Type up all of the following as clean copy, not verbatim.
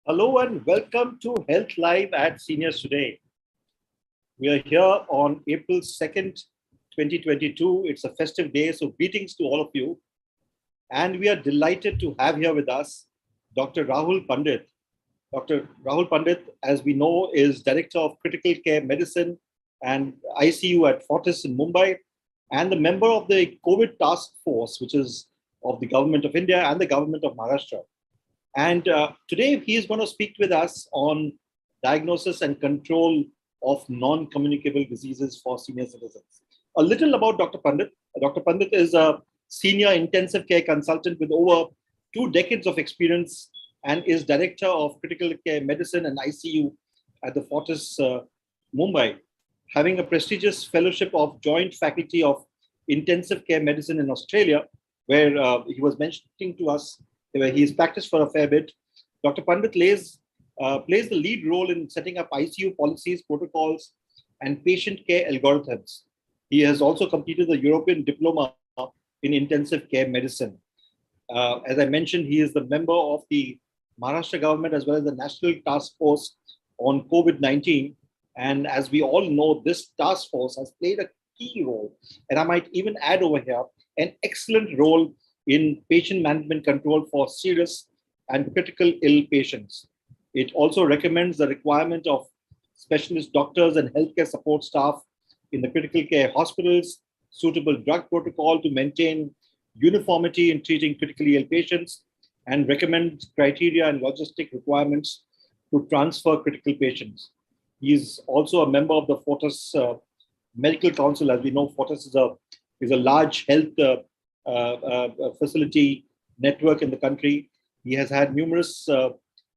Hello and welcome to Health Live at Seniors Today. We are here on April 2nd, 2022. It's a festive day, so greetings to all of you. And we are delighted to have here with us Dr. Rahul Pandit. Dr. Rahul Pandit, as we know, is Director of Critical Care Medicine and ICU at Fortis in Mumbai, and the member of the COVID Taskforce, which is of the Government of India and the Government of Maharashtra. And today he is going to speak with us on diagnosis and control of non-communicable diseases for senior citizens. A little about Dr. Pandit. Dr. Pandit is a senior intensive care consultant with over 2 decades of experience and is Director of Critical Care Medicine and ICU at the Fortis Mumbai, having a prestigious fellowship of Joint Faculty of Intensive Care Medicine in Australia, where he was mentioning to us where he's practiced for a fair bit. Dr. Pandit plays the lead role in setting up ICU policies, protocols, and patient care algorithms. He has also completed the European Diploma in Intensive Care Medicine. As I mentioned, he is the member of the Maharashtra government as well as the National Taskforce on COVID-19. And as we all know, this task force has played a key role, and I might even add over here, an excellent role in patient management control for serious and critical ill patients. It also recommends the requirement of specialist doctors and healthcare support staff in the critical care hospitals, suitable drug protocol to maintain uniformity in treating critically ill patients, and recommends criteria and logistic requirements to transfer critical patients. He is also a member of the Fortis Medical Council. As we know, Fortis is a large health facility network in the country. He has had numerous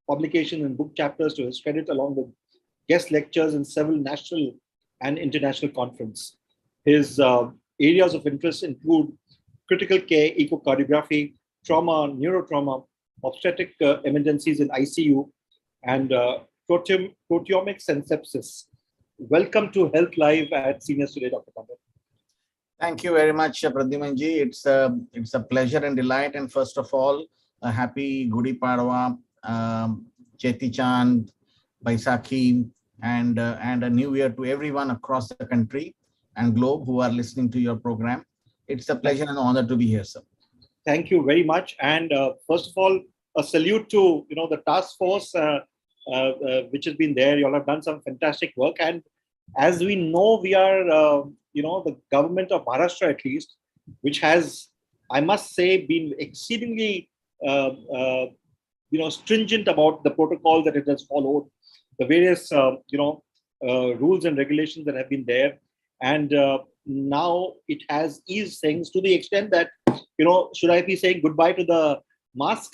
publications and book chapters to his credit, along with guest lectures in several national and international conferences. His areas of interest include critical care, echocardiography, trauma, neurotrauma, obstetric emergencies in ICU, and proteomics and sepsis. Welcome to Health Live at Seniors Today, Dr. Pandit. Thank you very much, Pradyumanji. It's a pleasure and delight. And first of all, a happy Gudi Padwa, Cheti Chand, Baisakhi, and a new year to everyone across the country and globe who are listening to your program. It's a pleasure and honor to be here, sir. Thank you very much. And first of all, a salute to the task force which has been there. You all have done some fantastic work. And as we know, we are the government of Maharashtra, at least, which has, I must say, been exceedingly stringent about the protocol that it has followed, the various rules and regulations that have been there, and now it has eased things to the extent that should I be saying goodbye to the mask?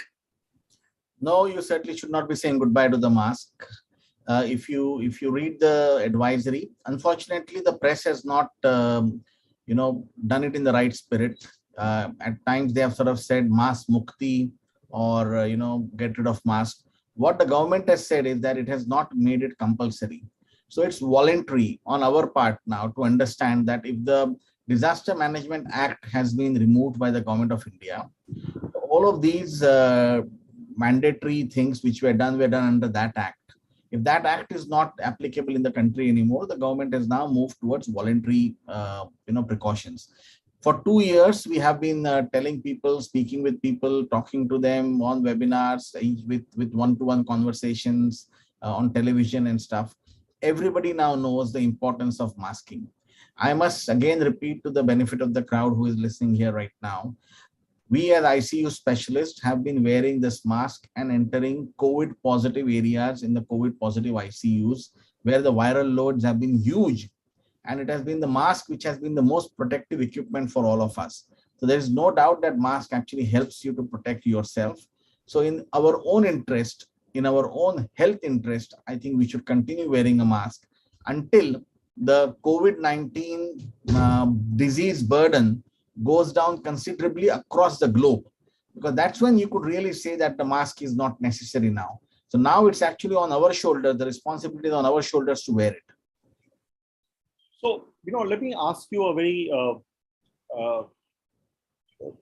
No, you certainly should not be saying goodbye to the mask. If you read the advisory, unfortunately, the press has not done it in the right spirit. At times, they have sort of said mask mukti or get rid of mask. What the government has said is that it has not made it compulsory. So it's voluntary on our part now to understand that if the Disaster Management Act has been removed by the Government of India, all of these mandatory things which were done under that act. If that act is not applicable in the country anymore, the government has now moved towards voluntary, precautions. For 2 years, we have been telling people, speaking with people, talking to them on webinars, with one-to-one conversations on television and stuff. Everybody now knows the importance of masking. I must again repeat to the benefit of the crowd who is listening here right now. We as ICU specialists have been wearing this mask and entering COVID positive areas in the COVID positive ICUs where the viral loads have been huge. And it has been the mask which has been the most protective equipment for all of us. So there is no doubt that mask actually helps you to protect yourself. So in our own interest, in our own health interest, I think we should continue wearing a mask until the COVID-19 disease burden goes down considerably across the globe, because that's when you could really say that the mask is not necessary now. So now it's actually on our shoulders, the responsibility is on our shoulders to wear it. So, let me ask you a very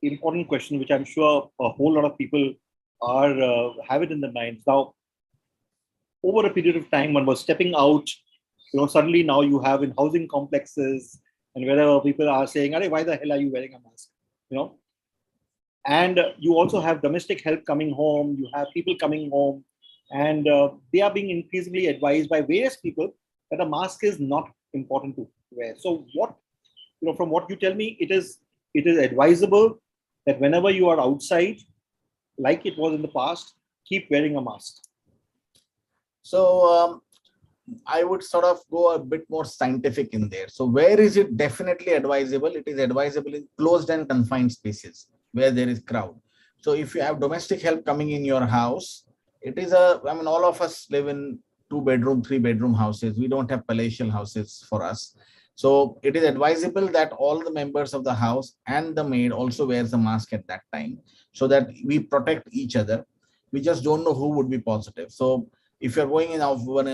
important question, which I'm sure a whole lot of people have it in their minds. Now, over a period of time, one was stepping out. Suddenly now you have in housing complexes and wherever people are saying, "Arey, why the hell are you wearing a mask?" And you also have domestic help coming home. You have people coming home, and they are being increasingly advised by various people that a mask is not important to wear. So from what you tell me, it is advisable that whenever you are outside, like it was in the past, keep wearing a mask. So I would sort of go a bit more scientific in there. So where is it definitely advisable? It is advisable in closed and confined spaces where there is crowd. So if you have domestic help coming in your house, it is all of us live in 2-bedroom, 3-bedroom houses. We don't have palatial houses for us. So it is advisable that all the members of the house and the maid also wears a mask at that time so that we protect each other. We just don't know who would be positive. So if you're going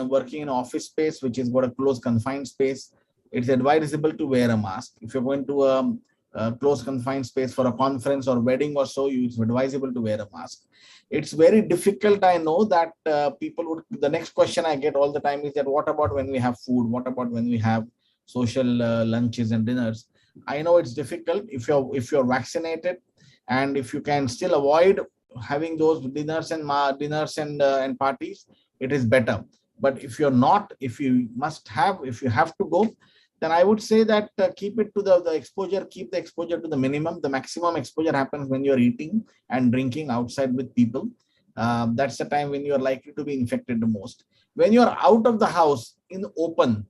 working in office space, which is got a closed confined space, it's advisable to wear a mask. If you're going to a closed confined space for a conference or wedding or so, it's advisable to wear a mask. It's very difficult. I know that the next question I get all the time is that what about when we have food? What about when we have social lunches and dinners? I know it's difficult if you're vaccinated, and if you can still avoid having those dinners and parties, it is better. But if you're not, if you have to go, then I would say that keep it to the exposure, keep the exposure to the minimum. The maximum exposure happens when you're eating and drinking outside with people. That's the time when you're likely to be infected the most. When you're out of the house in the open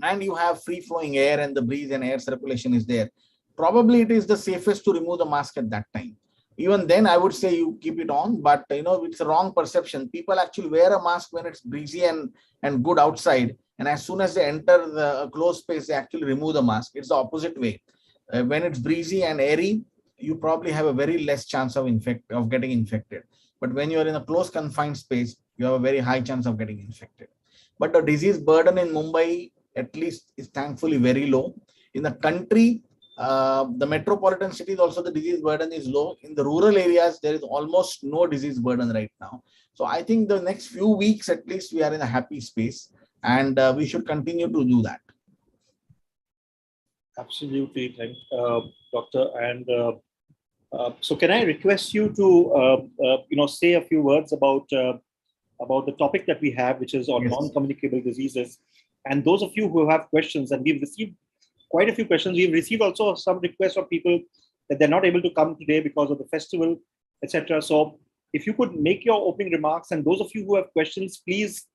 and you have free flowing air and the breeze and air circulation is there, probably it is the safest to remove the mask at that time. Even then, I would say you keep it on, but it's a wrong perception. People actually wear a mask when it's breezy and good outside, and as soon as they enter the closed space, they actually remove the mask. It's the opposite way. When it's breezy and airy, you probably have a very less chance of getting infected. But when you're in a closed confined space, you have a very high chance of getting infected. But the disease burden in Mumbai, at least, is thankfully very low. In the country, the metropolitan cities also, the disease burden is low. In the rural areas, there is almost no disease burden right now. So I think the next few weeks, at least, we are in a happy space, and we should continue to do that. Absolutely, thank Doctor. And so, can I request you to say a few words about the topic that we have, which is on non-communicable diseases. And those of you who have questions, and we've received quite a few questions. We've received also some requests from people that they're not able to come today because of the festival, etc. So if you could make your opening remarks, and those of you who have questions, please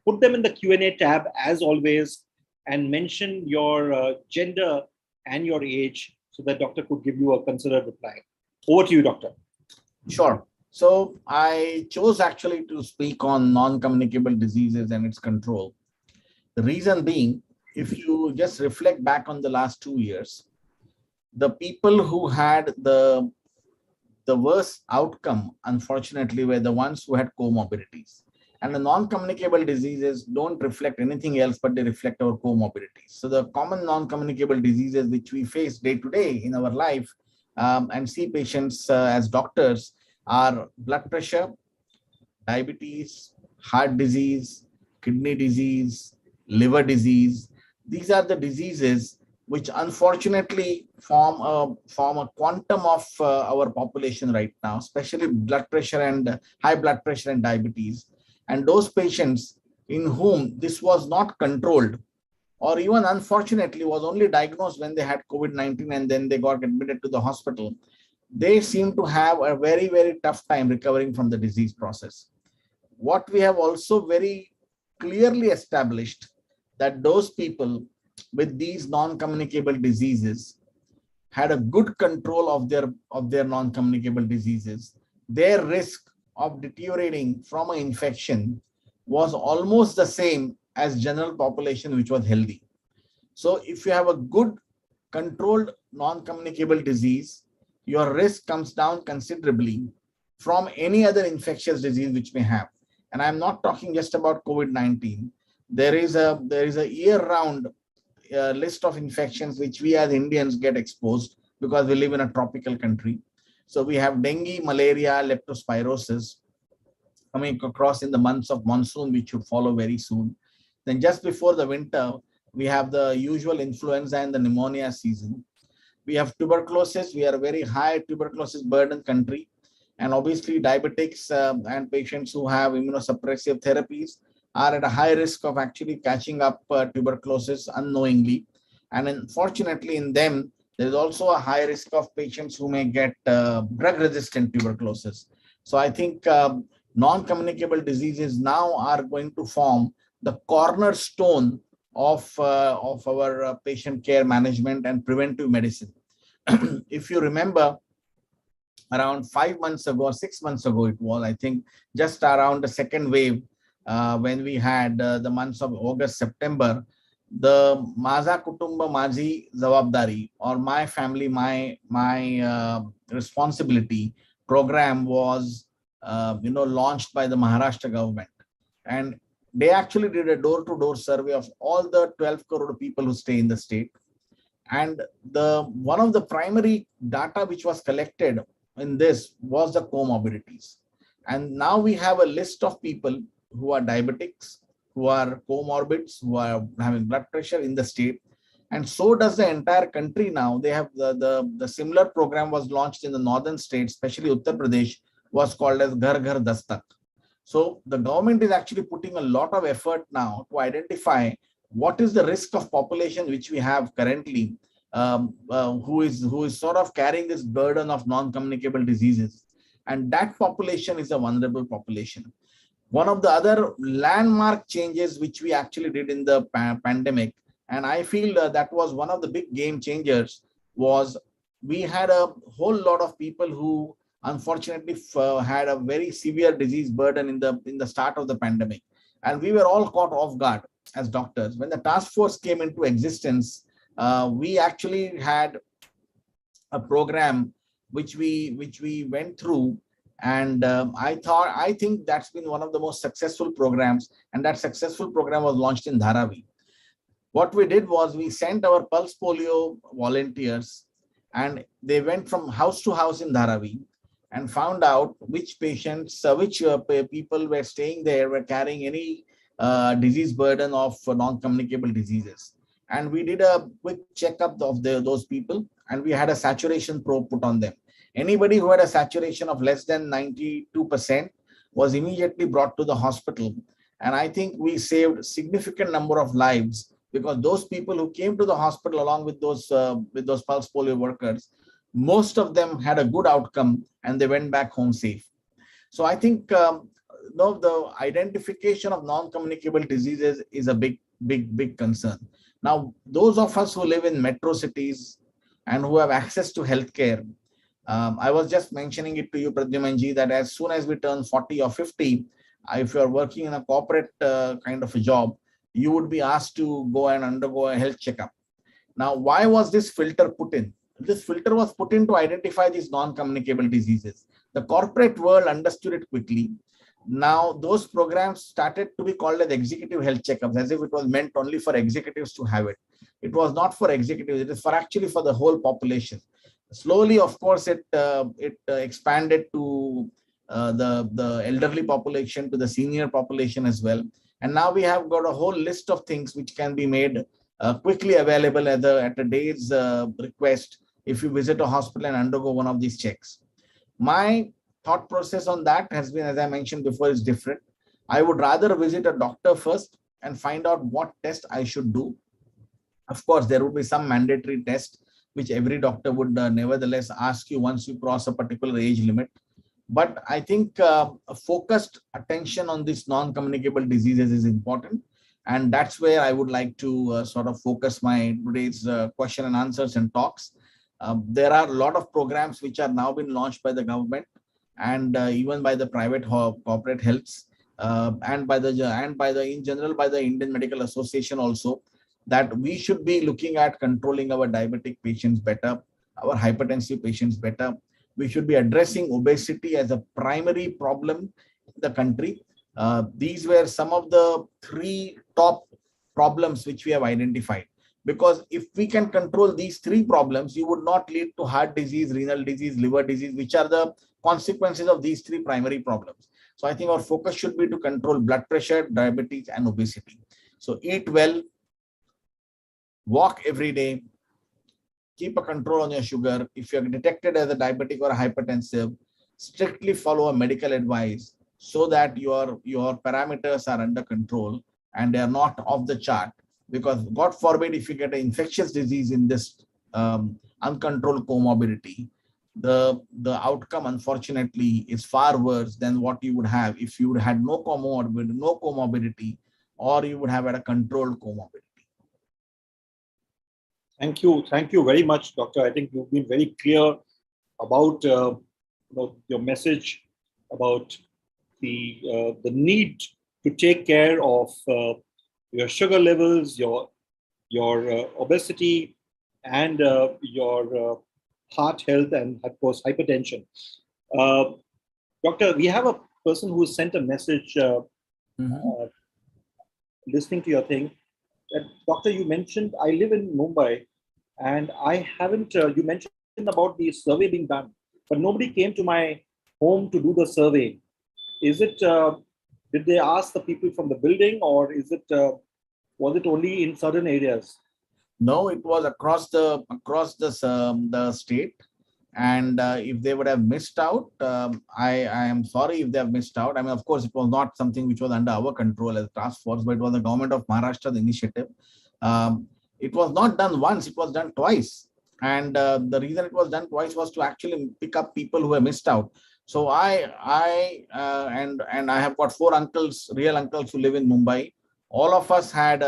put them in the Q&A tab as always, and mention your gender and your age so that doctor could give you a considered reply. Over to you, doctor. Sure. So I chose actually to speak on non-communicable diseases and its control. The reason being, if you just reflect back on the last 2 years, the people who had the worst outcome, unfortunately, were the ones who had comorbidities. And the non-communicable diseases don't reflect anything else, but they reflect our comorbidities. So the common non-communicable diseases which we face day to day in our life and see patients as doctors are blood pressure, diabetes, heart disease, kidney disease, liver disease. These are the diseases which unfortunately form a quantum of our population right now, especially blood pressure and high blood pressure and diabetes. And those patients in whom this was not controlled, or even unfortunately was only diagnosed when they had COVID-19 and then they got admitted to the hospital, they seem to have a very, very tough time recovering from the disease process. What we have also very clearly established that those people with these non-communicable diseases had a good control of their non-communicable diseases. Their risk of deteriorating from an infection was almost the same as general population which was healthy. So if you have a good controlled non-communicable disease, your risk comes down considerably from any other infectious disease which may have. And I'm not talking just about COVID-19. There is a year-round list of infections which we as Indians get exposed because we live in a tropical country. So we have dengue, malaria, leptospirosis. coming across in the months of monsoon, which should follow very soon. Then just before the winter, we have the usual influenza and the pneumonia season. We have tuberculosis. We are a very high tuberculosis burden country. And obviously diabetics and patients who have immunosuppressive therapies are at a high risk of actually catching up tuberculosis unknowingly. And unfortunately in them, there is also a high risk of patients who may get drug-resistant tuberculosis. So I think non-communicable diseases now are going to form the cornerstone of our patient care management and preventive medicine. If you remember, around 5 months ago, 6 months ago, it was, I think, just around the second wave, when we had the months of August, September, the Maza Kutumba Maji Zawabdari, or my family, my responsibility program was, launched by the Maharashtra government. And they actually did a door-to-door survey of all the 12 crore people who stay in the state. And one of the primary data which was collected in this was the comorbidities. And now we have a list of people who are diabetics, who are comorbids, who are having blood pressure in the state. And so does the entire country now. They have the similar program was launched in the northern states, especially Uttar Pradesh, was called as Ghar Ghar Dastak. So the government is actually putting a lot of effort now to identify what is the risk of population which we have currently, who is sort of carrying this burden of non-communicable diseases. And that population is a vulnerable population. One of the other landmark changes which we actually did in the pandemic, and I feel that was one of the big game changers, was we had a whole lot of people who unfortunately had a very severe disease burden in the start of the pandemic. And we were all caught off guard as doctors. When the task force came into existence, we actually had a program which we went through, and I think that's been one of the most successful programs, and that successful program was launched in Dharavi. What we did was we sent our pulse polio volunteers, and they went from house to house in Dharavi and found out which patients, people were staying there were carrying any disease burden of non-communicable diseases. And we did a quick checkup of those people, and we had a saturation probe put on them. Anybody who had a saturation of less than 92% was immediately brought to the hospital. And I think we saved significant number of lives, because those people who came to the hospital along with those pulse polio workers, most of them had a good outcome and they went back home safe. So I think the identification of non-communicable diseases is a big concern. Now, those of us who live in metro cities and who have access to healthcare, I was just mentioning it to you, Pradyumanji, that as soon as we turn 40 or 50, if you are working in a corporate kind of a job, you would be asked to go and undergo a health checkup. Now, why was this filter put in? This filter was put in to identify these non-communicable diseases. The corporate world understood it quickly. Now, those programs started to be called as executive health checkups, as if it was meant only for executives to have it. It was not for executives. It is for actually for the whole population. Slowly, of course, it expanded to the elderly population, to the senior population as well. And now we have got a whole list of things which can be made quickly available at a day's request if you visit a hospital and undergo one of these checks. My thought process on that has been, as I mentioned before, is different. I would rather visit a doctor first and find out what test I should do. Of course, there would be some mandatory test which every doctor would nevertheless ask you once you cross a particular age limit. But I think a focused attention on these non-communicable diseases is important. And that's where I would like to sort of focus my today's question and answers and talks. There are a lot of programs which are now been launched by the government and even by the private corporate healths and in general by the Indian Medical Association also, that we should be looking at controlling our diabetic patients better, our hypertensive patients better. We should be addressing obesity as a primary problem in the country. These were some of the 3 top problems which we have identified. Because if we can control these 3 problems, you would not lead to heart disease, renal disease, liver disease, which are the consequences of these 3 primary problems. So I think our focus should be to control blood pressure, diabetes, and obesity. So eat well, walk every day, keep a control on your sugar. If you're detected as a diabetic or a hypertensive, strictly follow a medical advice so that your parameters are under control and they are not off the chart. Because God forbid, if you get an infectious disease in this uncontrolled comorbidity, the outcome unfortunately is far worse than what you would have if you had no comorbidity, or you would have had a controlled comorbidity. Thank you very much, Doctor. I think you've been very clear about your message about the need to take care of your sugar levels, your obesity, and your heart health, and of course hypertension. Doctor, we have a person who sent a message listening to your thing. That, Doctor, you mentioned I live in Mumbai, and I haven't. You mentioned about the survey being done, but nobody came to my home to do the survey. Is it? Did they ask the people from the building, or is it? Was it only in certain areas? No, it was across the state. And if they would have missed out, I am sorry if they have missed out. I mean, of course, it was not something which was under our control as a task force, but it was the government of Maharashtra, the initiative. It was not done once, it was done twice. And the reason it was done twice was to actually pick up people who were missed out. So I have got four uncles, real uncles who live in Mumbai. All of us had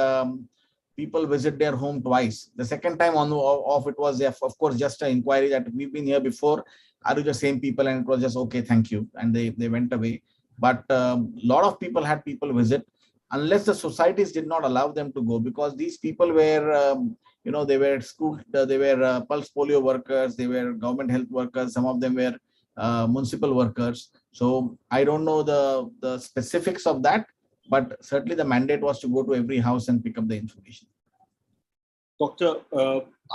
people visit their home twice. The second time on off, it was, of course, just an inquiry that we've been here before. Are you the same people? And it was just, okay, thank you. And they went away. But a lot of people had people visit, unless the societies did not allow them to go, because these people were, they were school, they were pulse polio workers, they were government health workers, some of them were municipal workers. So I don't know the specifics of that, but certainly the mandate was to go to every house and pick up the information. Doctor,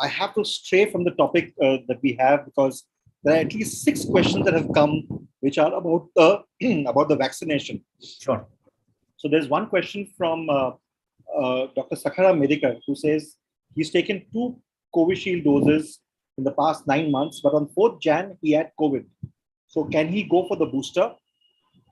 I have to stray from the topic that we have, because there are at least 6 questions that have come which are about about the vaccination. Sure. So there's one question from Dr. Sakhara Medikar, who says he's taken 2 Covishield doses in the past 9 months, but on 4th Jan he had COVID. So can he go for the booster?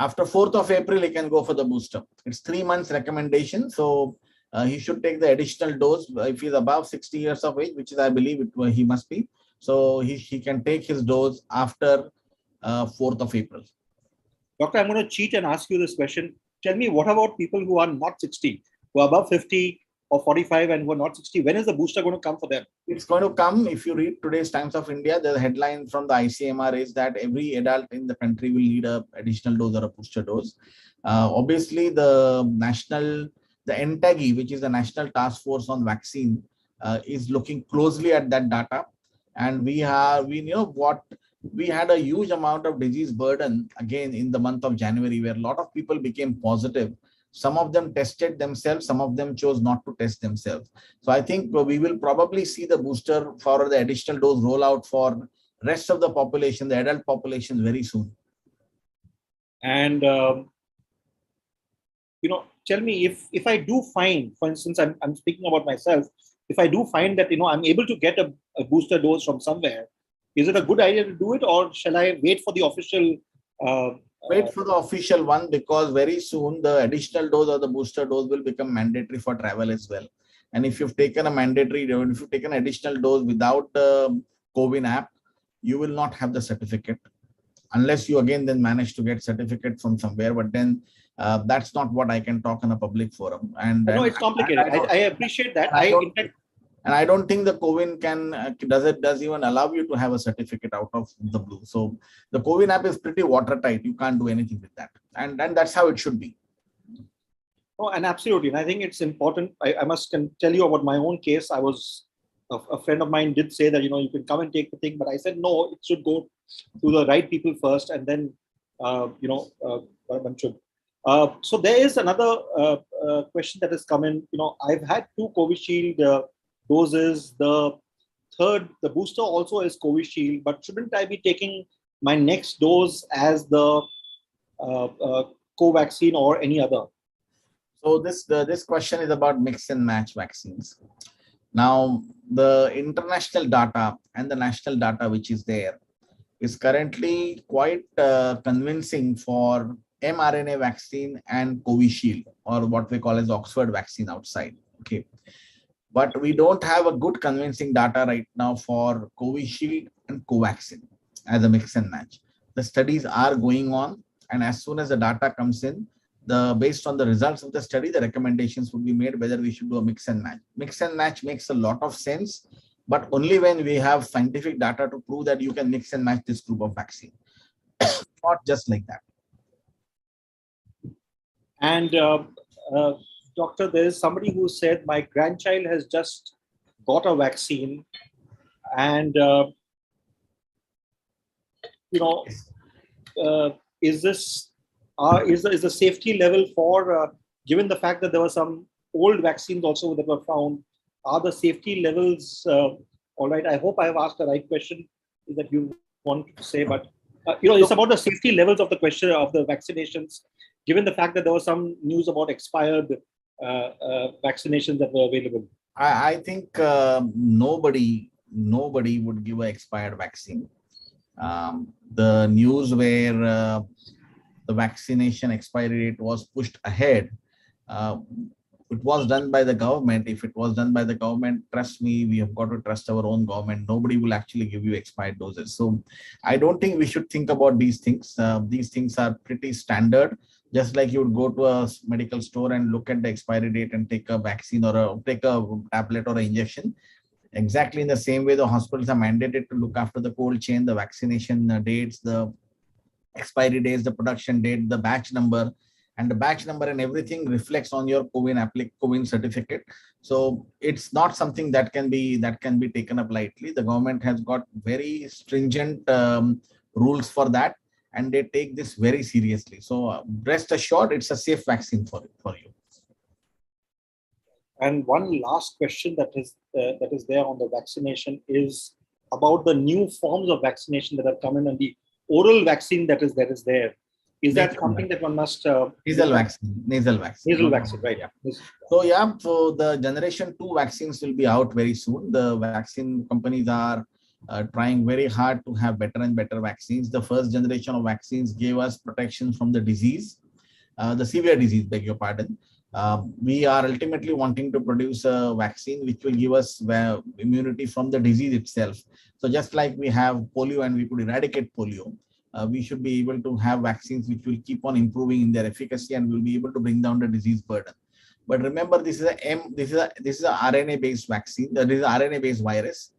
After 4th of April, he can go for the booster. It's 3 months recommendation. So he should take the additional dose if he's above 60 years of age, which is, I believe, he must be. So he can take his dose after 4th of April. Doctor, I'm going to cheat and ask you this question. Tell me, what about people who are not 60, who are above 50 or 45 and who are not 60? When is the booster going to come for them? It's going to come. If you read today's Times of India, the headline from the ICMR is that every adult in the country will need an additional dose or a booster dose. Obviously, the NTAGI, which is the National Task Force on Vaccine, is looking closely at that data. And we had a huge amount of disease burden again in the month of January, where a lot of people became positive. Some of them tested themselves, some of them chose not to test themselves. So I think we will probably see the booster for the additional dose rollout for rest of the population, the adult population, very soon. And tell me, if I do find, for instance, I'm speaking about myself, if I do find that I'm able to get a booster dose from somewhere, is it a good idea to do it, or shall I wait for the official? Wait for the official one, because very soon the additional dose or the booster dose will become mandatory for travel as well. And if you've taken if you've taken an additional dose without the COVID app, you will not have the certificate, unless you again then manage to get certificate from somewhere. But then that's not what I can talk in a public forum. And no, it's complicated. I appreciate that. And I don't think the COVID does even allow you to have a certificate out of the blue. So the COVID app is pretty watertight. You can't do anything with that. And that's how it should be. Oh, and absolutely. And I think it's important. I must tell you about my own case. A friend of mine did say that, you can come and take the thing. But I said, no, it should go to the right people first. And then, one should. So there is another question that has come in. I've had 2 Covishield doses. The booster also is Covishield, but shouldn't I be taking my next dose as the Covaxin or any other? So this question is about mix and match vaccines. Now, the international data and the national data which is there is currently quite convincing for mRNA vaccine and Covishield, or what we call as Oxford vaccine outside. Okay, but we don't have a good convincing data right now for Covishield and Covaxin as a mix and match. The studies are going on, and as soon as the data comes in, based on the results of the study, the recommendations would be made whether we should do a mix and match. Mix and match makes a lot of sense, but only when we have scientific data to prove that you can mix and match this group of vaccine. Not just like that. And doctor, there is somebody who said my grandchild has just got a vaccine, and is the safety level for given the fact that there were some old vaccines also that were found, are the safety levels all right? I hope I have asked the right question that you want to say, but it's about the safety levels of the question of the vaccinations, given the fact that there was some news about expired vaccinations that were available. I think nobody would give an expired vaccine. The news where the vaccination expiry date was pushed ahead, it was done by the government. If it was done by the government, trust me, we have got to trust our own government. Nobody will actually give you expired doses. So I don't think we should think about these things. These things are pretty standard. Just like you would go to a medical store and look at the expiry date and take a vaccine or take a tablet or an injection. Exactly in the same way, the hospitals are mandated to look after the cold chain, the vaccination dates, the expiry dates, the production date, the batch number, and the batch number and everything reflects on your COVID certificate. So it's not something that can be taken up lightly. The government has got very stringent rules for that, and they take this very seriously. So rest assured, it's a safe vaccine for you. And one last question that is there on the vaccination is about the new forms of vaccination that have come in, and the oral vaccine that is there. Is that something that one must? Nasal vaccine. Nasal vaccine, right? Yeah. So the generation 2 vaccines will be out very soon. The vaccine companies are trying very hard to have better and better vaccines. The first generation of vaccines gave us protection from the disease, the severe disease, beg your pardon. We are ultimately wanting to produce a vaccine which will give us immunity from the disease itself. So just like we have polio and we could eradicate polio, we should be able to have vaccines which will keep on improving in their efficacy and will be able to bring down the disease burden. But remember, this is a RNA-based vaccine. That is an RNA-based virus.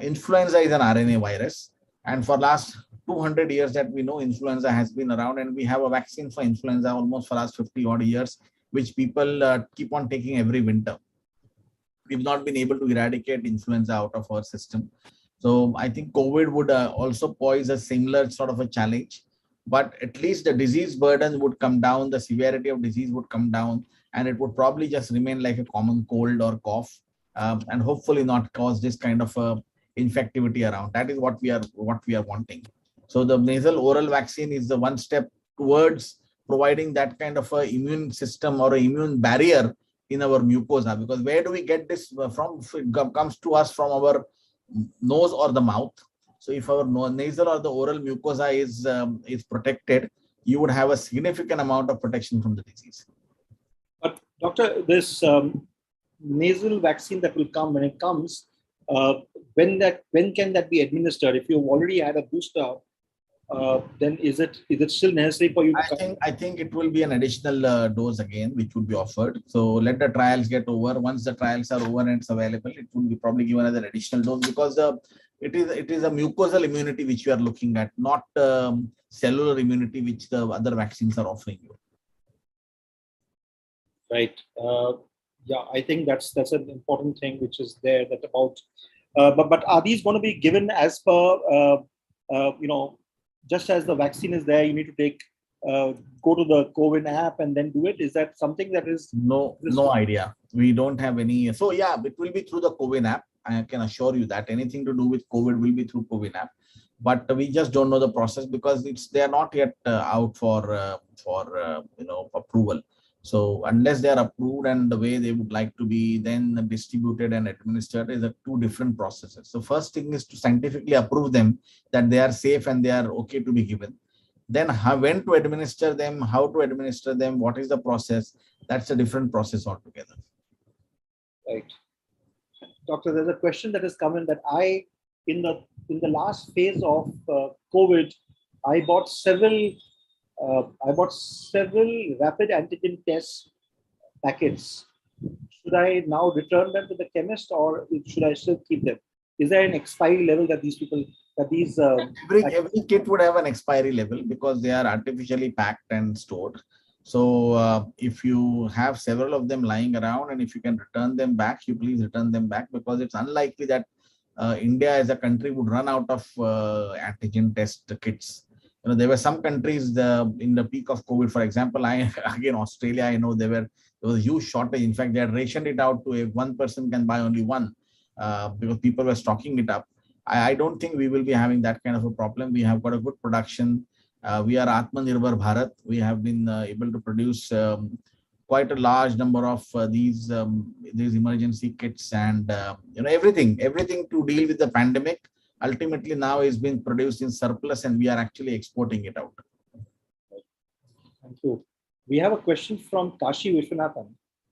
Influenza is an RNA virus, and for last 200 years that we know, influenza has been around, and we have a vaccine for influenza almost for last 50 odd years, which people keep on taking every winter. We've not been able to eradicate influenza out of our system. So I think COVID would also pose a similar sort of a challenge, but at least the disease burden would come down, the severity of disease would come down, and it would probably just remain like a common cold or cough, and hopefully not cause this kind of infectivity around. That is what we are wanting. So the nasal oral vaccine is the one step towards providing that kind of a immune system or an immune barrier in our mucosa, because where do we get this from? It comes to us from our nose or the mouth. So if our nasal or the oral mucosa is protected, you would have a significant amount of protection from the disease. But doctor, this nasal vaccine that will come, when it comes, when can that be administered? If you've already had a booster, then is it still necessary for you to I think it will be an additional dose again, which would be offered. So let the trials get over. Once the trials are over and it's available, it will be probably given as an additional dose, because it is a mucosal immunity which we are looking at, not cellular immunity which the other vaccines are offering you. Right. Yeah, I think that's an important thing which is there, that about. But are these going to be given as per just as the vaccine is there, you need to go to the COVID app and then do it? Is that something that is... No idea. We don't have any. So yeah, it will be through the COVID app. I can assure you that anything to do with COVID will be through COVID app. but we just don't know the process because they are not yet out for approval. So unless they are approved and the way they would like to be then distributed and administered is a two different processes. So first thing is to scientifically approve them that they are safe and they are okay to be given. Then when to administer them, how to administer them, what is the process, that's a different process altogether. Right. Doctor, there's a question that has come in that in the last phase of COVID, I bought several rapid antigen test packets. Should I now return them to the chemist, or should I still keep them? Is there an expiry level that Every kit would have an expiry level because they are artificially packed and stored. So if you have several of them lying around and if you can return them back, you please return them back, because it's unlikely that India as a country would run out of antigen test kits. There were some countries in the peak of COVID, for example, again Australia, I know there was a huge shortage. In fact, they had rationed it out to if one person can buy only one, because people were stocking it up. I don't think we will be having that kind of a problem. We have got a good production. We are Atmanirbhar Bharat. We have been able to produce quite a large number of these emergency kits and everything to deal with the pandemic. Ultimately, now is being produced in surplus, and we are actually exporting it out. Thank you. We have a question from Kashi Vishwanathan,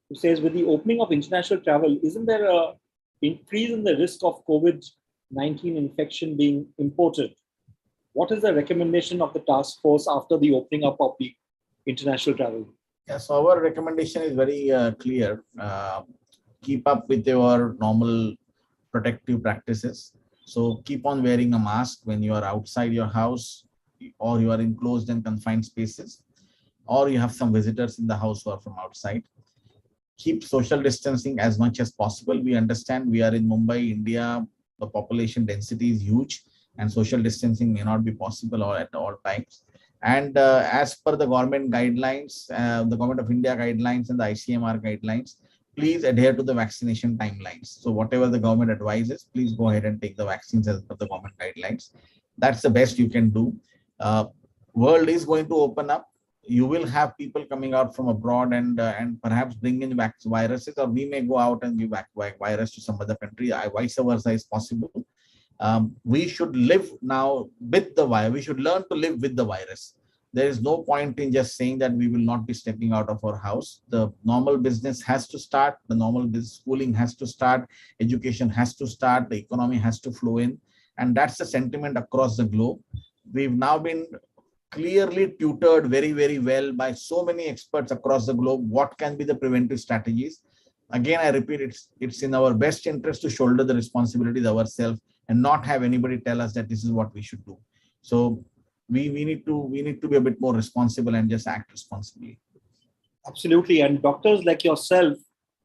who says, with the opening of international travel, isn't there a increase in the risk of COVID-19 infection being imported? What is the recommendation of the task force after the opening up of the international travel? Yes, our recommendation is very clear. Keep up with your normal protective practices. So keep on wearing a mask when you are outside your house, or you are in closed and confined spaces, or you have some visitors in the house who are from outside. Keep social distancing as much as possible. We understand we are in Mumbai, India. The population density is huge and social distancing may not be possible at all times. And as per the government guidelines, the Government of India guidelines and the ICMR guidelines, please adhere to the vaccination timelines. So whatever the government advises, please go ahead and take the vaccines as per the government guidelines. That's the best you can do. World is going to open up. You will have people coming out from abroad and perhaps bring in viruses, or we may go out and give virus to some other country. Vice versa is possible. We should live now with the virus. We should learn to live with the virus. There is no point in just saying that we will not be stepping out of our house. The normal business has to start. The normal business schooling has to start. Education has to start. The economy has to flow in. And that's the sentiment across the globe. We've now been clearly tutored very, very well by so many experts across the globe. What can be the preventive strategies? Again, I repeat, it's in our best interest to shoulder the responsibilities ourselves and not have anybody tell us that this is what we should do. So we need to be a bit more responsible and just act responsibly. Absolutely. And doctors like yourself,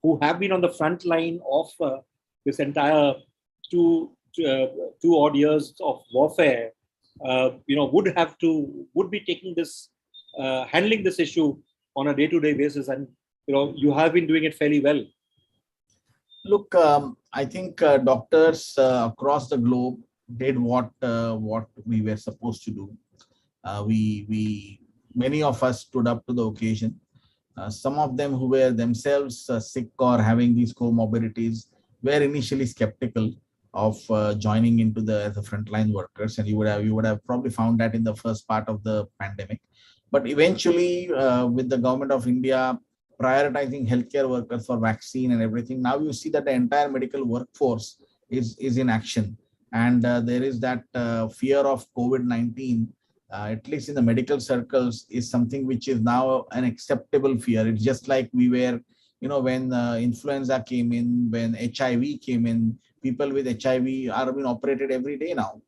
who have been on the front line of this entire two odd years of warfare, would be taking this, handling this issue on a day-to-day basis, and you have been doing it fairly well. Look, I think doctors across the globe did what we were supposed to do. Many of us stood up to the occasion. Some of them who were themselves sick or having these comorbidities were initially skeptical of joining into as the frontline workers, and you would have probably found that in the first part of the pandemic. But eventually, with the Government of India prioritizing healthcare workers for vaccine and everything, now you see that the entire medical workforce is in action, and there is that fear of COVID-19. At least in the medical circles, is something which is now an acceptable fear. It's just like we were, when influenza came in, when HIV came in, people with HIV are being operated every day now.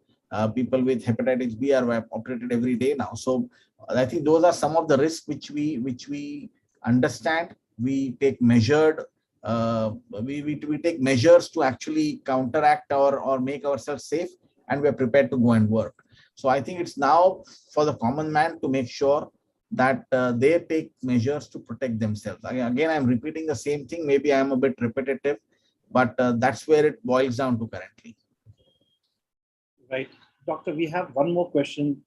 People with hepatitis B are operated every day now. So I think those are some of the risks which we understand. We take measured, we take measures to actually counteract or make ourselves safe, and we are prepared to go and work. So I think it's now for the common man to make sure that they take measures to protect themselves. Again, I'm repeating the same thing. Maybe I'm a bit repetitive, but that's where it boils down to currently. Right. Doctor, we have one more question.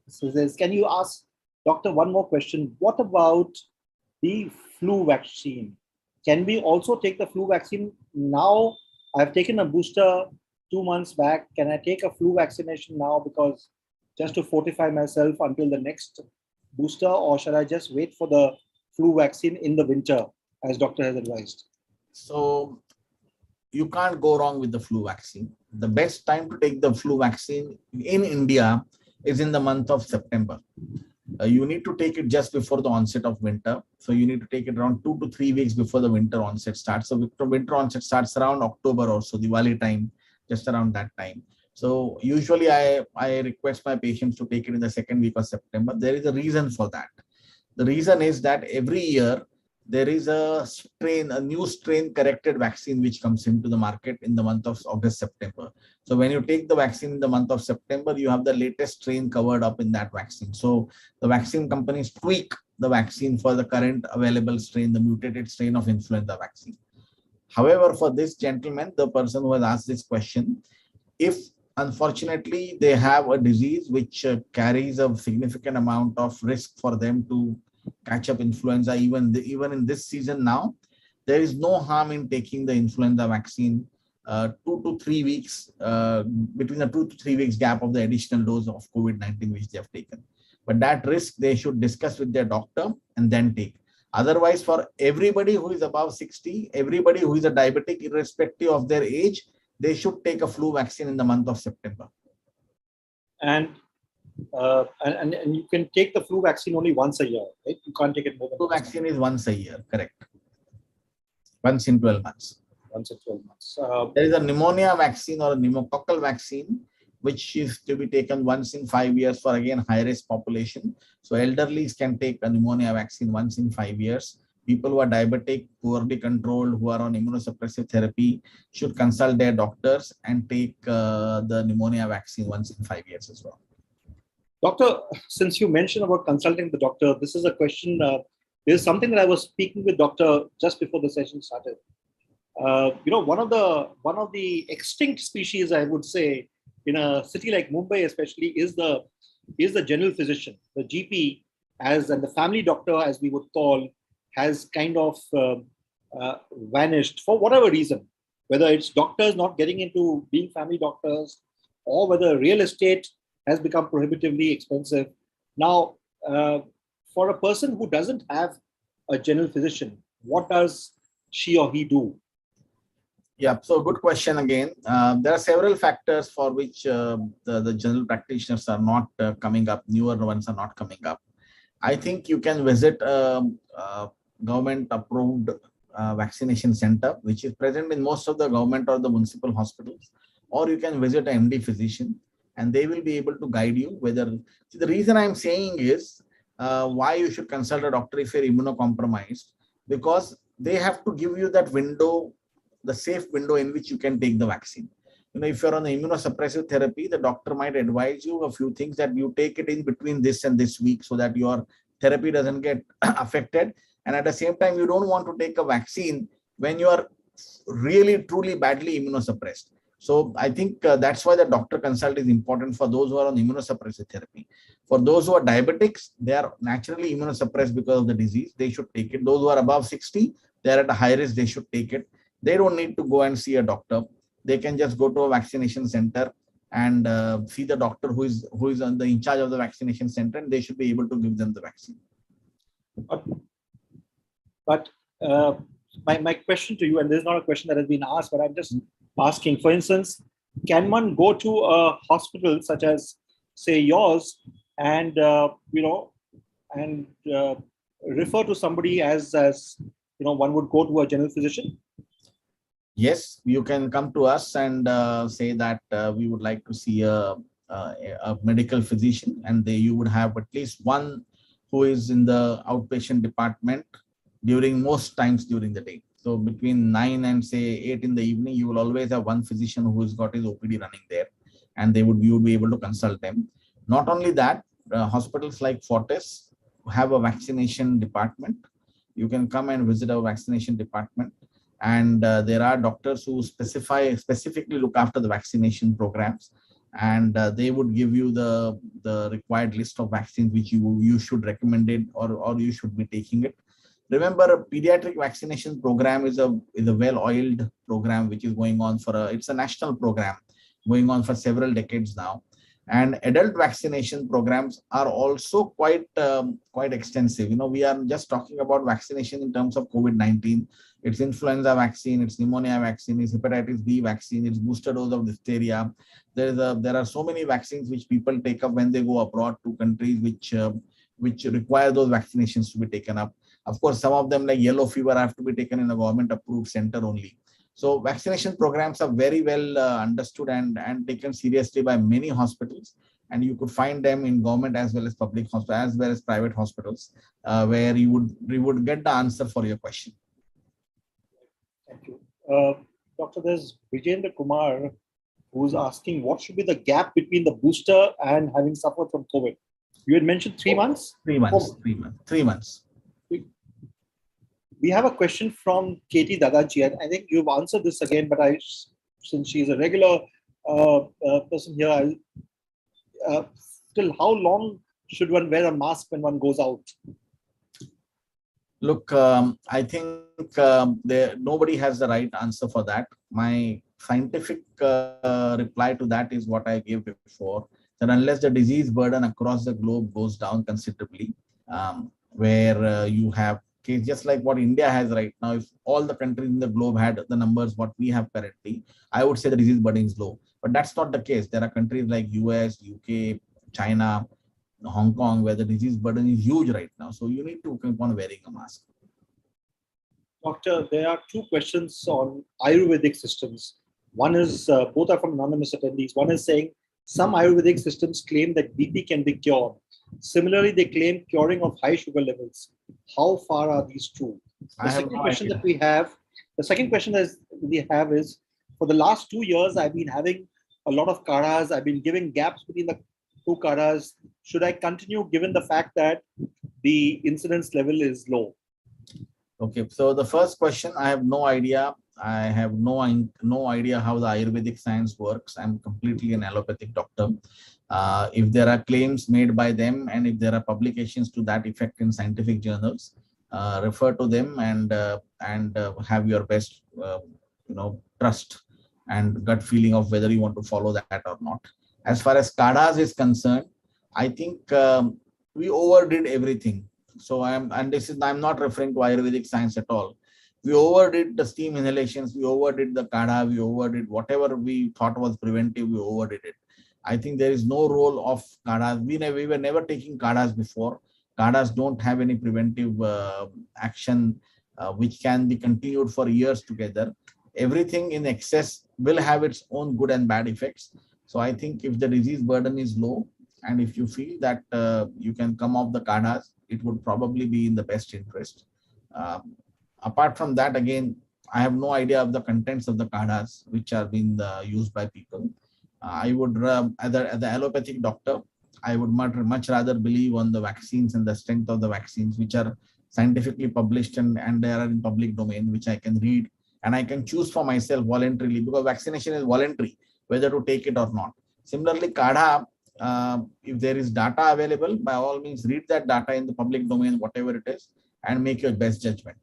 So says, can you ask Doctor one more question? What about the flu vaccine? Can we also take the flu vaccine now? I've taken a booster 2 months back. Can I take a flu vaccination now because just to fortify myself until the next booster, or should I just wait for the flu vaccine in the winter, as doctor has advised? So you can't go wrong with the flu vaccine. The best time to take the flu vaccine in India is in the month of September. You need to take it just before the onset of winter. So you need to take it around 2 to 3 weeks before the winter onset starts. So the winter onset starts around October or so, Diwali time, just around that time. So usually I request my patients to take it in the second week of September. There is a reason for that. The reason is that every year there is a new strain corrected vaccine which comes into the market in the month of August, September. So when you take the vaccine in the month of September, you have the latest strain covered up in that vaccine. So the vaccine companies tweak the vaccine for the current available strain, the mutated strain of influenza vaccine. However, for this gentleman, the person who has asked this question, if unfortunately they have a disease which carries a significant amount of risk for them to catch up influenza, even in this season now, there is no harm in taking the influenza vaccine 2 to 3 weeks, between the 2 to 3 weeks gap of the additional dose of COVID-19 which they have taken. But that risk they should discuss with their doctor and then take. Otherwise, for everybody who is above 60, everybody who is a diabetic, irrespective of their age, they should take a flu vaccine in the month of September. And you can take the flu vaccine only once a year, right? You can't take it more than flu vaccine is once a year, correct? Once in 12 months. Once in 12 months. There is a pneumonia vaccine or a pneumococcal vaccine, which is to be taken once in 5 years for, again, high-risk population. So elderlies can take a pneumonia vaccine once in 5 years. People who are diabetic, poorly controlled, who are on immunosuppressive therapy should consult their doctors and take the pneumonia vaccine once in 5 years as well. Doctor, since you mentioned about consulting the doctor, this is a question. There's something that I was speaking with doctor just before the session started. One of the extinct species, I would say, in a city like Mumbai, especially, is the general physician, the GP, and the family doctor, as we would call, has kind of vanished for whatever reason. Whether it's doctors not getting into being family doctors, or whether real estate has become prohibitively expensive. Now, for a person who doesn't have a general physician, what does she or he do? Yeah, so good question again. There are several factors for which the general practitioners are not coming up, newer ones are not coming up. I think you can visit a government-approved vaccination center, which is present in most of the government or the municipal hospitals, or you can visit an MD physician, and they will be able to guide you whether. See, the reason I'm saying is why you should consult a doctor if you're immunocompromised, because they have to give you that window, the safe window in which you can take the vaccine. If you're on the immunosuppressive therapy, the doctor might advise you a few things, that you take it in between this and this week so that your therapy doesn't get affected. And at the same time, you don't want to take a vaccine when you are really, truly badly immunosuppressed. So I think that's why the doctor consult is important for those who are on immunosuppressive therapy. For those who are diabetics, they are naturally immunosuppressed because of the disease. They should take it. Those who are above 60, they are at a high risk. They should take it. They don't need to go and see a doctor. They can just go to a vaccination center and see the doctor who is in charge of the vaccination center, and they should be able to give them the vaccine. But my question to you, and this is not a question that has been asked, but I'm just asking, for instance, can one go to a hospital such as, say, yours, and refer to somebody as one would go to a general physician? Yes, you can come to us and say that we would like to see a medical physician, and you would have at least one who is in the outpatient department most times during the day. So between 9 and say 8 in the evening, you will always have one physician who has got his OPD running there, and you would be able to consult them. Not only that, hospitals like Fortis have a vaccination department. You can come and visit our vaccination department. And there are doctors who specifically look after the vaccination programs. and they would give you the required list of vaccines which you should recommend it, or you should be taking it. Remember, a pediatric vaccination program is a well-oiled program which is going on it's a national program going on for several decades now. And adult vaccination programs are also quite extensive. We are just talking about vaccination in terms of COVID-19. It's influenza vaccine, it's pneumonia vaccine, it's hepatitis B vaccine, it's booster dose of diphtheria. There are so many vaccines which people take up when they go abroad to countries which require those vaccinations to be taken up. Of course, some of them like yellow fever have to be taken in a government approved center only. So vaccination programs are very well understood and taken seriously by many hospitals, and you could find them in government as well as public hospitals as well as private hospitals, where you would get the answer for your question. Thank you. Doctor, there's Vijendra Kumar who's asking what should be the gap between the booster and having suffered from COVID. You had mentioned 3 months? 3 months. 3 months. 3 months. We have a question from Katie Dadachi, and I think you've answered this again, but since she's a regular person here, still, how long should one wear a mask when one goes out? Look, I think nobody has the right answer for that. My scientific reply to that is what I gave before, that unless the disease burden across the globe goes down considerably, where you have case just like what India has right now, if all the countries in the globe had the numbers what we have currently, I would say the disease burden is low. But that's not the case. There are countries like US, UK, China, Hong Kong, where the disease burden is huge right now. So you need to keep on wearing a mask. Doctor, there are 2 questions on Ayurvedic systems. One is, both are from anonymous attendees. One is saying some Ayurvedic systems claim that BP can be cured. Similarly, they claim curing of high sugar levels. How far are these true? The second question that we have is, for the last 2 years, I've been having a lot of karas. I've been giving gaps between the 2 karas. Should I continue given the fact that the incidence level is low? Okay, so the first question, I have no idea. I have no idea how the Ayurvedic science works. I'm completely an allopathic doctor. If there are claims made by them and if there are publications to that effect in scientific journals, refer to them and have your best trust and gut feeling of whether you want to follow that or not. As far as kadas is concerned, I think we overdid everything. So I'm not referring to Ayurvedic science at all. We overdid the steam inhalations, we overdid the kada, we overdid whatever we thought was preventive, we overdid it. I think there is no role of kadas. We were never taking kadas before. Kadas don't have any preventive action which can be continued for years together. Everything in excess will have its own good and bad effects. So I think if the disease burden is low and if you feel that you can come off the kadas, it would probably be in the best interest. Apart from that, again, I have no idea of the contents of the kadas which are being used by people. I would, as an allopathic doctor, I would much rather believe on the vaccines and the strength of the vaccines, which are scientifically published and they are in public domain, which I can read and I can choose for myself voluntarily, because vaccination is voluntary, whether to take it or not. Similarly, kada, if there is data available, by all means, read that data in the public domain, whatever it is, and make your best judgment.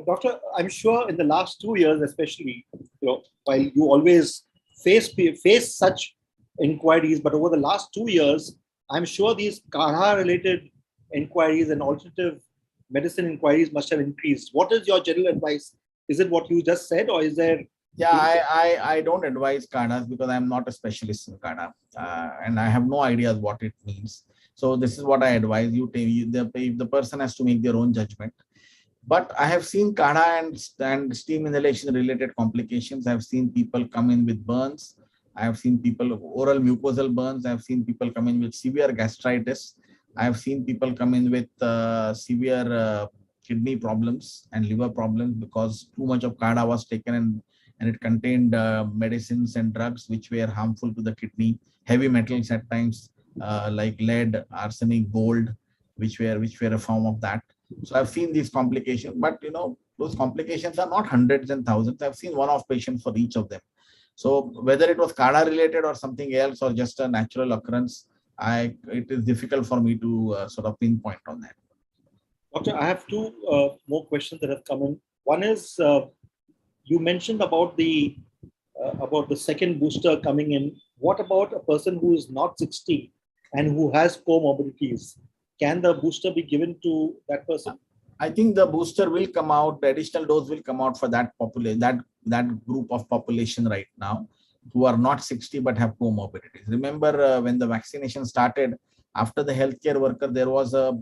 Doctor, I'm sure in the last 2 years, especially, while you always face such inquiries, but over the last 2 years, I'm sure these kada-related inquiries and alternative medicine inquiries must have increased. What is your general advice? Is it what you just said, or is there? Yeah, I don't advise kadas because I'm not a specialist in kada, and I have no idea what it means. So this is what I advise you. The person has to make their own judgment. But I have seen kada and steam inhalation related complications. I've seen people come in with burns. I have seen people with oral mucosal burns. I have seen people come in with severe gastritis. I have seen people come in with severe kidney problems and liver problems because too much of kada was taken and it contained medicines and drugs which were harmful to the kidney. Heavy metals at times like lead, arsenic, gold, which were a form of that. So I've seen these complications, but those complications are not hundreds and thousands. I've seen one-off patients for each of them. So whether it was CADA related or something else or just a natural occurrence, it is difficult for me to sort of pinpoint on that. Doctor, I have two more questions that have come in. One is you mentioned about the second booster coming in. What about a person who is not 60 and who has comorbidities? Can the booster be given to that person? I think the booster will come out, the additional dose will come out for that population, that group of population right now who are not 60 but have comorbidities. Remember when the vaccination started, after the healthcare worker, there was a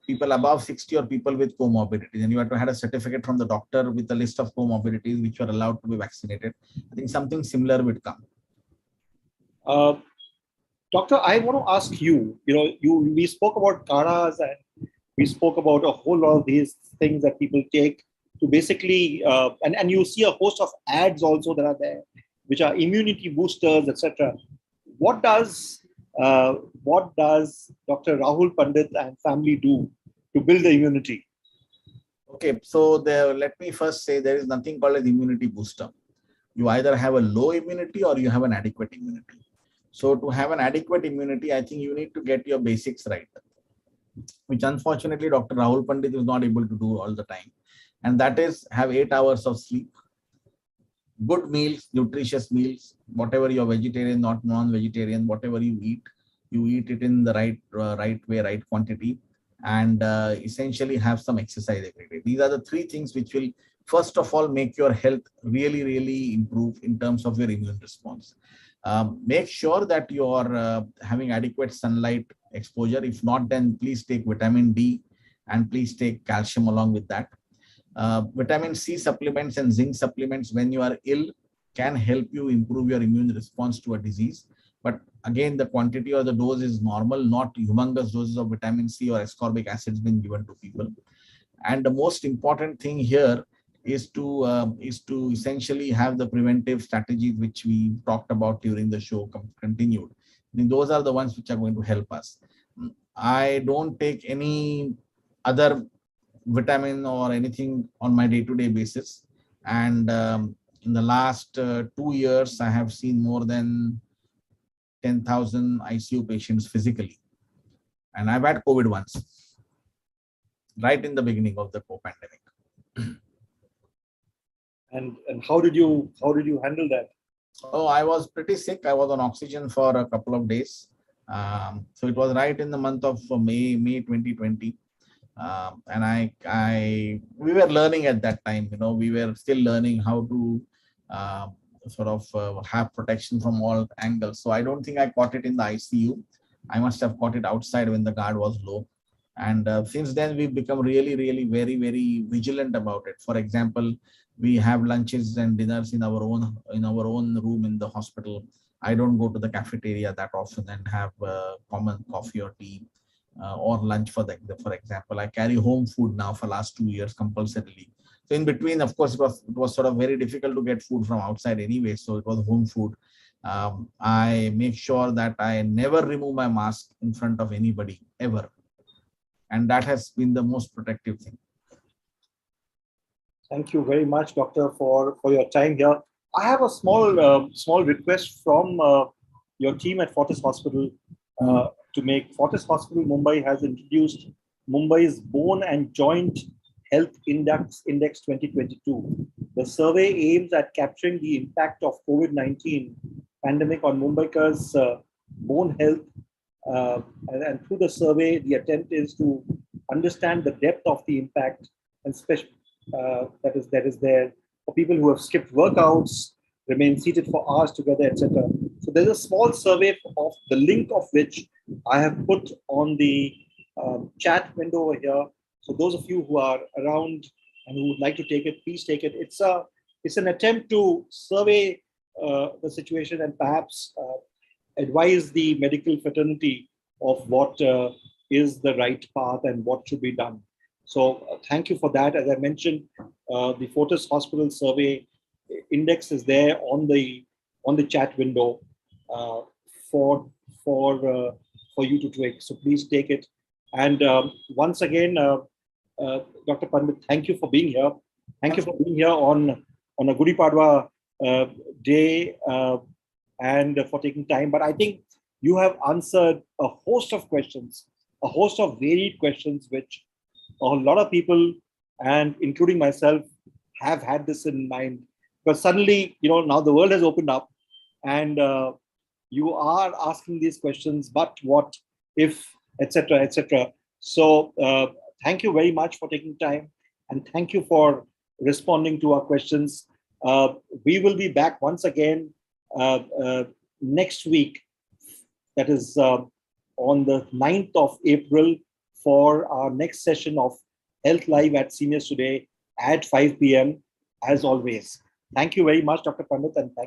people above 60 or people with comorbidities, and you had to have a certificate from the doctor with a list of comorbidities which were allowed to be vaccinated. I think something similar will come. Doctor, I want to ask you, we spoke about CARAs and we spoke about a whole lot of these things that people take to basically, and you see a host of ads also that are there, which are immunity boosters, etc. What does Dr. Rahul Pandit and family do to build the immunity? Okay, so let me first say there is nothing called as immunity booster. You either have a low immunity or you have an adequate immunity. So to have an adequate immunity, I think you need to get your basics right, which unfortunately Dr. Rahul Pandit is not able to do all the time. And that is have 8 hours of sleep, good meals, nutritious meals, whatever you're vegetarian, not non-vegetarian, whatever you eat it in the right way, right quantity, and essentially have some exercise every day. These are the 3 things which will first of all make your health really, really improve in terms of your immune response. Make sure that you are having adequate sunlight exposure. If not, then please take vitamin D and please take calcium along with that. Vitamin C supplements and zinc supplements when you are ill can help you improve your immune response to a disease. But again, the quantity or the dose is normal, not humongous doses of vitamin C or ascorbic acids being given to people. And the most important thing here is to essentially have the preventive strategies which we talked about during the show continued. I mean, those are the ones which are going to help us. I don't take any other vitamin or anything on my day-to-day basis, and in the last 2 years I have seen more than 10,000 ICU patients physically, and I've had COVID once, right in the beginning of the pandemic. And how did you handle that? Oh, I was pretty sick. I was on oxygen for a couple of days. So it was right in the month of May 2020. And we were learning at that time, we were still learning how to have protection from all angles. So I don't think I caught it in the ICU. I must have caught it outside when the guard was low. And since then, we've become really, really very, very vigilant about it. For example, we have lunches and dinners in our own room in the hospital. I don't go to the cafeteria that often and have common coffee or tea. Or lunch for example. I carry home food now for last 2 years compulsorily. So in between, of course, it was sort of very difficult to get food from outside anyway. So it was home food. I make sure that I never remove my mask in front of anybody ever. And that has been the most protective thing. Thank you very much, Doctor, for your time here. I have a small request from your team at Fortis Hospital to make. Fortis Hospital Mumbai has introduced Mumbai's Bone and Joint Health Index 2022. The survey aims at capturing the impact of COVID-19 pandemic on Mumbaikars' bone health. And through the survey, the attempt is to understand the depth of the impact, and especially that is there for people who have skipped workouts, remain seated for hours together, etc. So there's a small survey of the link of which I have put on the chat window over here. So those of you who are around and who would like to take it, please take it. It's an attempt to survey the situation and perhaps advise the medical fraternity of what is the right path and what should be done. So thank you for that. As I mentioned, the Fortis Hospital survey index is there on the chat window for you to take. So please take it. And once again, Dr. Pandit, thank you for being here. Thank you for being here on a Gudi Padwa day and for taking time. But I think you have answered a host of questions, a host of varied questions, which a lot of people, and including myself, have had this in mind. Because suddenly, now the world has opened up, and you are asking these questions, but what if, etc., etc. So thank you very much for taking time, and thank you for responding to our questions. We will be back once again next week, that is on the 9th of April, for our next session of Health Live at Seniors Today at 5 p.m. as always. Thank you very much, Dr. Pandit, and thank